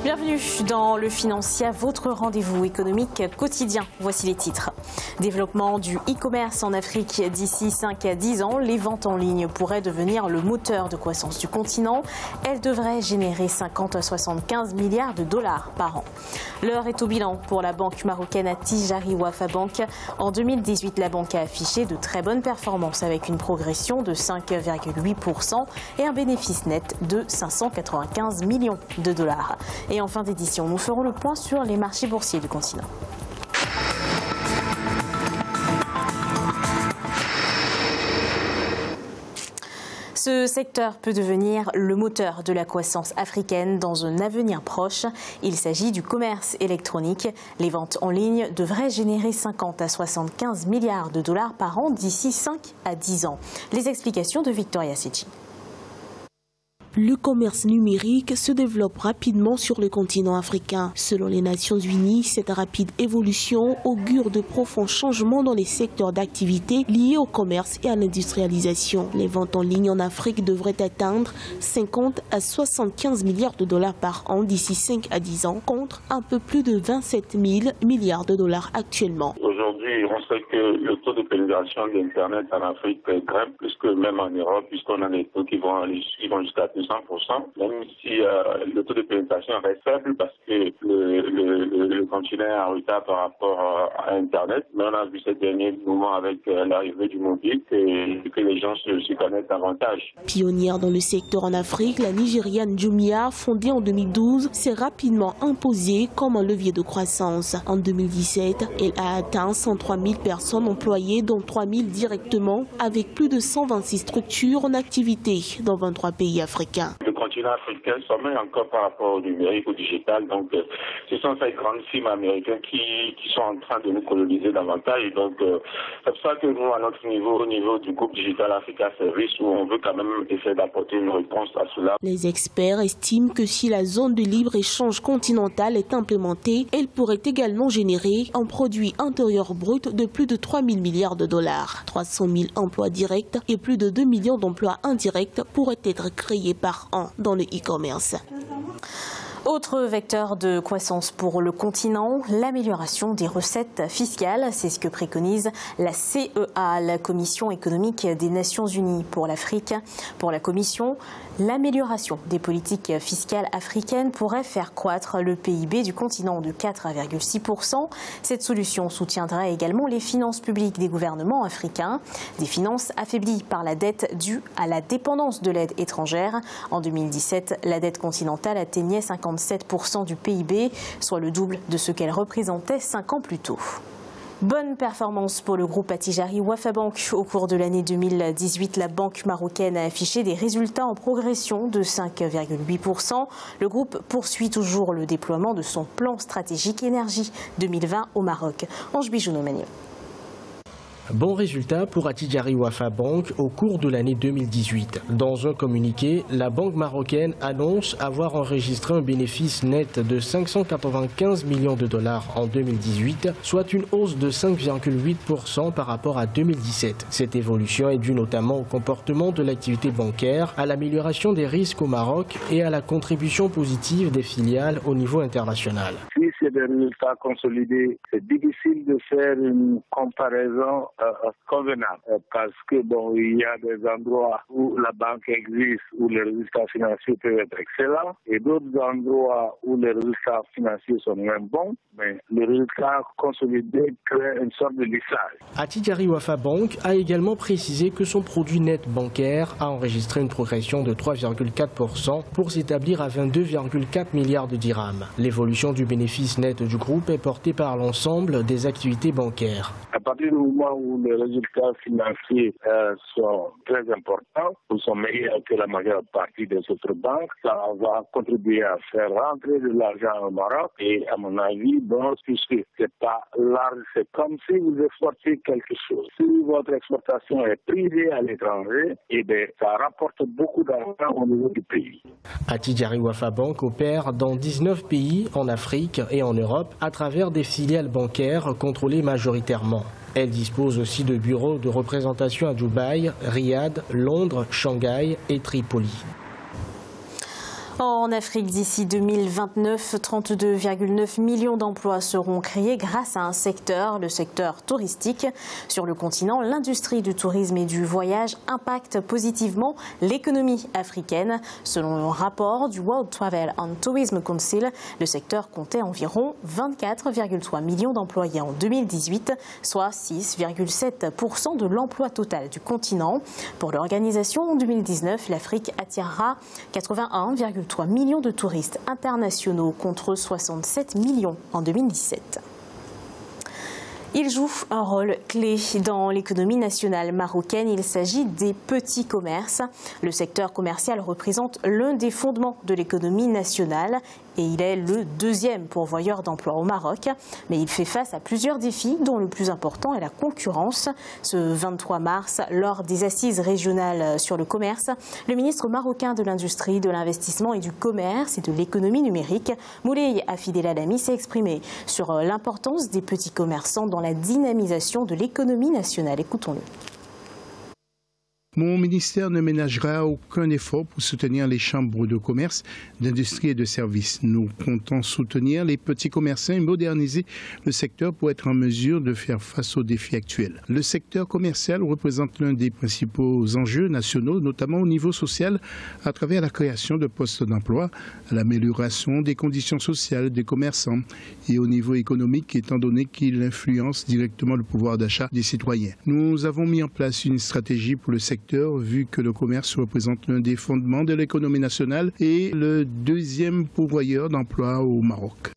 Bienvenue dans Le Financier, votre rendez-vous économique quotidien. Voici les titres. Développement du e-commerce en Afrique d'ici 5 à 10 ans. Les ventes en ligne pourraient devenir le moteur de croissance du continent. Elles devraient générer 50 à 75 milliards de dollars par an. L'heure est au bilan pour la banque marocaine Attijari Wafa Bank. En 2018, la banque a affiché de très bonnes performances avec une progression de 5,8% et un bénéfice net de 595 millions de dollars. Et en fin d'édition, nous ferons le point sur les marchés boursiers du continent. Ce secteur peut devenir le moteur de la croissance africaine dans un avenir proche. Il s'agit du commerce électronique. Les ventes en ligne devraient générer 50 à 75 milliards de dollars par an d'ici 5 à 10 ans. Les explications de Victoria Sechi. Le commerce numérique se développe rapidement sur le continent africain. Selon les Nations Unies, cette rapide évolution augure de profonds changements dans les secteurs d'activité liés au commerce et à l'industrialisation. Les ventes en ligne en Afrique devraient atteindre 50 à 75 milliards de dollars par an d'ici 5 à 10 ans, contre un peu plus de 27 000 milliards de dollars actuellement. Aujourd'hui, on sait que le taux de pénétration d'Internet en Afrique grimpe plus que même en Europe, puisqu'on a des taux qui vont jusqu'à 200%, même si le taux de pénétration reste faible parce que le continent est en retard par rapport à Internet. Mais on a vu ces derniers moments avec l'arrivée du mobile que les gens se connectent davantage. Pionnière dans le secteur en Afrique, la Nigériane Jumia, fondée en 2012, s'est rapidement imposée comme un levier de croissance. En 2017, elle a atteint 103 000 personnes employées, dont 3 000 directement, avec plus de 126 structures en activité dans 23 pays africains. Le continent africain sommeille encore par rapport au numérique, au digital. Donc, ce sont ces grandes firmes américaines qui sont en train de nous coloniser davantage. Et donc, c'est pour ça que nous, à notre niveau, au niveau du groupe Digital Africa Service, où on veut quand même essayer d'apporter une réponse à cela. Les experts estiment que si la zone de libre-échange continentale est implémentée, elle pourrait également générer un produit intérieur brut de plus de 3 000 milliards de dollars. 300 000 emplois directs et plus de 2 millions d'emplois indirects pourraient être créés par an dans le e-commerce. Autre vecteur de croissance pour le continent, l'amélioration des recettes fiscales. C'est ce que préconise la CEA, la Commission économique des Nations Unies pour l'Afrique. Pour la Commission, l'amélioration des politiques fiscales africaines pourrait faire croître le PIB du continent de 4,6%. Cette solution soutiendra également les finances publiques des gouvernements africains, des finances affaiblies par la dette due à la dépendance de l'aide étrangère. En 2017, la dette continentale atteignait 57% du PIB, soit le double de ce qu'elle représentait 5 ans plus tôt. Bonne performance pour le groupe Attijari Wafa Bank. Au cours de l'année 2018, la banque marocaine a affiché des résultats en progression de 5,8%. Le groupe poursuit toujours le déploiement de son plan stratégique énergie 2020 au Maroc. Ange Bijounomani. Bon résultat pour Attijari Wafa Bank au cours de l'année 2018. Dans un communiqué, la banque marocaine annonce avoir enregistré un bénéfice net de 595 millions de dollars en 2018, soit une hausse de 5,8% par rapport à 2017. Cette évolution est due notamment au comportement de l'activité bancaire, à l'amélioration des risques au Maroc et à la contribution positive des filiales au niveau international. Si c'est des résultats consolidés, c'est difficile de faire une comparaison convenable parce que il y a des endroits où la banque existe, où les résultats financiers peuvent être excellents et d'autres endroits où les résultats financiers sont moins bons, mais le résultat consolidé crée une sorte de lissage. Attijari Wafa Bank a également précisé que son produit net bancaire a enregistré une progression de 3,4% pour s'établir à 22,4 milliards de dirhams. L'évolution du bénéfice net du groupe est portée par l'ensemble des activités bancaires. À partir du moment où les résultats financiers sont très importants, ils sont meilleurs que la majeure partie des autres banques, ça va contribuer à faire rentrer de l'argent au Maroc. Et à mon avis, puisque c'est pas large, c'est comme si vous exportiez quelque chose. Si votre exportation est privée à l'étranger, ça rapporte beaucoup d'argent au niveau du pays. Attijari Wafa Bank opère dans 19 pays en Afrique et en Europe à travers des filiales bancaires contrôlées majoritairement. Elle dispose aussi de bureaux de représentation à Dubaï, Riyad, Londres, Shanghai et Tripoli. En Afrique, d'ici 2029, 32,9 millions d'emplois seront créés grâce à un secteur, le secteur touristique. Sur le continent, l'industrie du tourisme et du voyage impacte positivement l'économie africaine. Selon un rapport du World Travel and Tourism Council, le secteur comptait environ 24,3 millions d'employés en 2018, soit 6,7% de l'emploi total du continent. Pour l'organisation, en 2019, l'Afrique attirera 81,3 millions de touristes internationaux contre 67 millions en 2017. Il joue un rôle clé dans l'économie nationale marocaine. Il s'agit des petits commerces. Le secteur commercial représente l'un des fondements de l'économie nationale et il est le deuxième pourvoyeur d'emplois au Maroc. Mais il fait face à plusieurs défis, dont le plus important est la concurrence. Ce 23 mars, lors des assises régionales sur le commerce, le ministre marocain de l'Industrie, de l'Investissement et du Commerce et de l'économie numérique, Moulay Hafid El Alami, s'est exprimé sur l'importance des petits commerçants dans la dynamisation de l'économie nationale. Écoutons-le. Mon ministère ne ménagera aucun effort pour soutenir les chambres de commerce, d'industrie et de services. Nous comptons soutenir les petits commerçants et moderniser le secteur pour être en mesure de faire face aux défis actuels. Le secteur commercial représente l'un des principaux enjeux nationaux, notamment au niveau social, à travers la création de postes d'emploi, l'amélioration des conditions sociales des commerçants et au niveau économique, étant donné qu'il influence directement le pouvoir d'achat des citoyens. Nous avons mis en place une stratégie pour le secteur, vu que le commerce représente l'un des fondements de l'économie nationale et le deuxième pourvoyeur d'emplois au Maroc.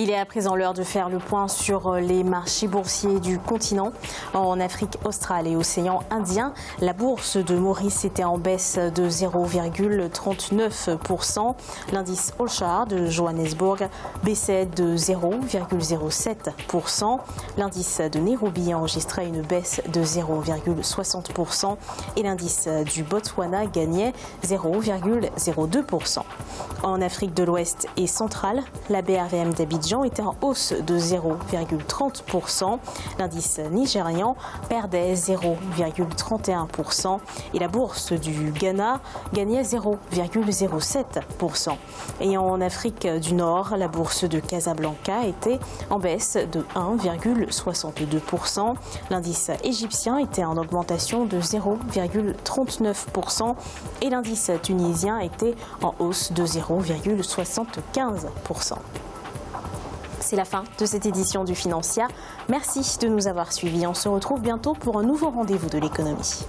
Il est à présent l'heure de faire le point sur les marchés boursiers du continent. En Afrique australe et océan Indien, la bourse de Maurice était en baisse de 0,39%. L'indice All-Share de Johannesburg baissait de 0,07%. L'indice de Nairobi enregistrait une baisse de 0,60% et l'indice du Botswana gagnait 0,02%. En Afrique de l'Ouest et centrale, la BRVM d'Abidjan était en hausse de 0,30%. L'indice nigérian perdait 0,31% et la bourse du Ghana gagnait 0,07%. Et en Afrique du Nord, la bourse de Casablanca était en baisse de 1,62%. L'indice égyptien était en augmentation de 0,39% et l'indice tunisien était en hausse de 0,75%. C'est la fin de cette édition du Financial. Merci de nous avoir suivis. On se retrouve bientôt pour un nouveau rendez-vous de l'économie.